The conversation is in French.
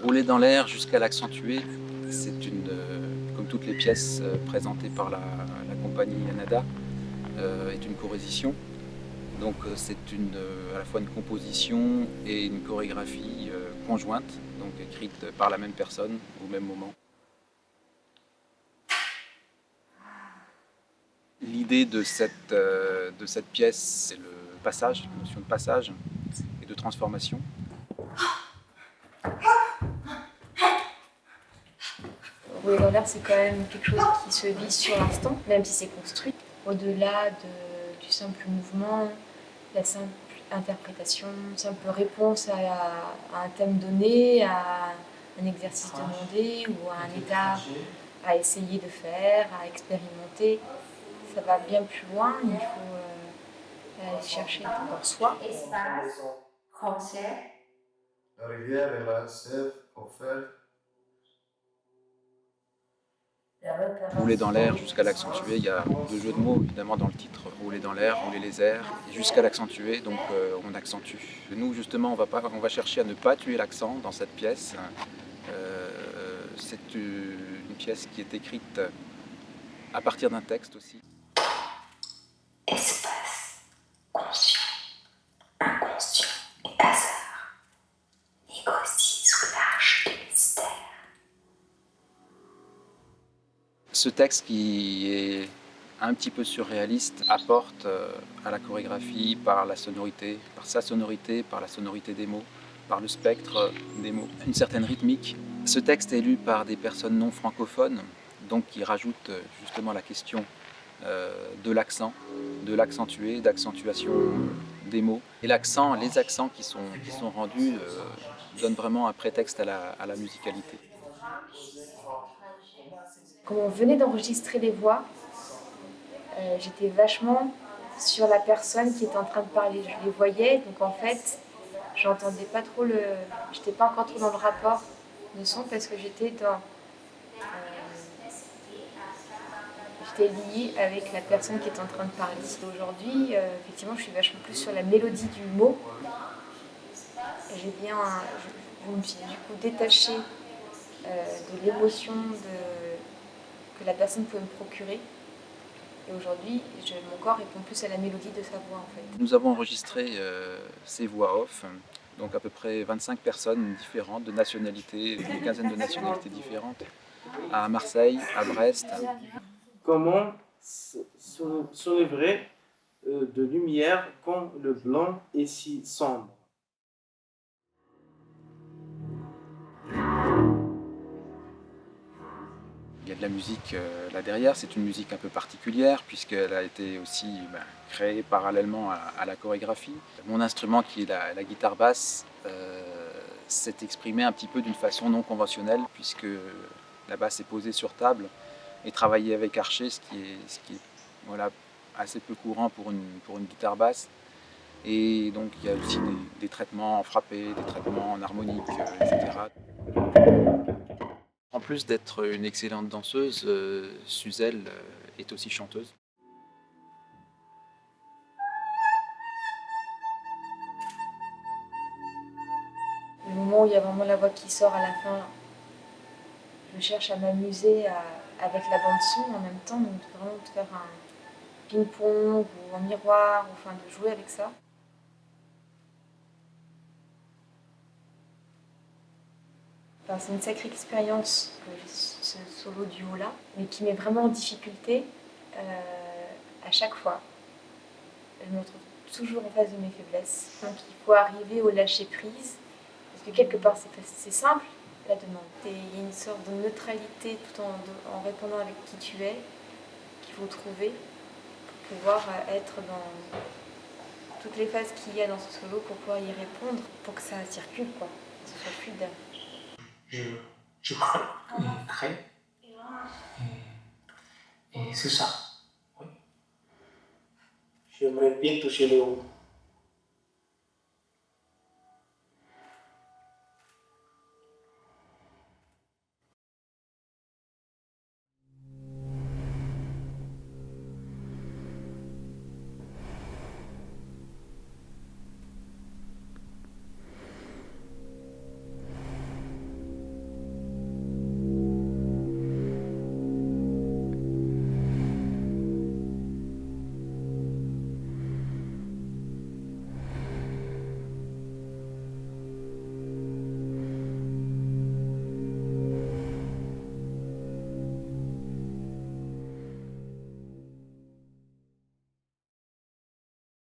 Rouler dans l'air jusqu'à l'accentuer, c'est comme toutes les pièces présentées par la compagnie Yanada, est une chorésition. Donc c'est à la fois une composition et une chorégraphie conjointe, donc écrite par la même personne au même moment. L'idée de cette pièce, c'est le passage, la notion de passage et de transformation. Rouler dans l'air, c'est quand même quelque chose qui se vit sur l'instant, même si c'est construit. Au-delà du simple mouvement, la simple interprétation, simple réponse à un thème donné, à un exercice demandé ou à un état à essayer de faire, à expérimenter. Ça va bien plus loin, il faut aller chercher dans soi. Espace, concert. La rivière et la sève offerte. Rouler dans l'air jusqu'à l'accentuer, il y a deux jeux de mots évidemment dans le titre, rouler dans l'air, rouler les airs, et jusqu'à l'accentuer, donc on accentue. Nous justement on va chercher à ne pas tuer l'accent dans cette pièce. C'est une pièce qui est écrite à partir d'un texte aussi. Espace, conscient, inconscient et hasard, négocie sous l'arche du mystère. Ce texte qui est un petit peu surréaliste apporte à la chorégraphie par la sonorité, par sa sonorité, par la sonorité des mots, par le spectre des mots, une certaine rythmique. Ce texte est lu par des personnes non francophones, donc qui rajoutent justement la question de l'accent, de l'accentué, d'accentuation des mots. Et l'accent, les accents qui sont rendus donnent vraiment un prétexte à la musicalité. Quand on venait d'enregistrer les voix, j'étais vachement sur la personne qui était en train de parler. Je les voyais, donc en fait, j'entendais pas trop j'étais pas encore trop dans le rapport de son parce que j'étais liée avec la personne qui était en train de parler. Aujourd'hui, effectivement, je suis vachement plus sur la mélodie du mot. Je me suis du coup détachée de l'émotion que la personne pouvait me procurer. Et aujourd'hui, mon corps répond plus à la mélodie de sa voix en fait. Nous avons enregistré ces voix off, donc à peu près 25 personnes différentes, de nationalités, une quinzaine de nationalités différentes, à Marseille, à Brest. Comment s'enlèverait de lumière quand le blanc est si sombre? Il y a de la musique là derrière, c'est une musique un peu particulière puisqu'elle a été aussi créée parallèlement à la chorégraphie. Mon instrument qui est la guitare basse s'est exprimé un petit peu d'une façon non conventionnelle puisque la basse est posée sur table et travailler avec archet, ce qui est voilà, assez peu courant pour une guitare basse. Et donc il y a aussi des traitements en frappé, des traitements en harmonique, etc. En plus d'être une excellente danseuse, Suzelle est aussi chanteuse. Le moment où il y a vraiment la voix qui sort à la fin, je cherche à m'amuser avec la bande son en même temps, donc vraiment de faire un ping-pong ou un miroir, ou enfin de jouer avec ça. Enfin, c'est une sacrée expérience, ce solo duo-là, mais qui met vraiment en difficulté à chaque fois. Je me retrouve toujours en face de mes faiblesses. Donc il faut arriver au lâcher-prise, parce que quelque part c'est simple, la demande. Il y a une sorte de neutralité tout en répondant avec qui tu es, qu'il faut trouver pour pouvoir être dans toutes les phases qu'il y a dans ce solo pour pouvoir y répondre, pour que ça circule, quoi, que ce soit fluide. Je crée, et c'est ça. Oui. J'aimerais bien toucher le haut.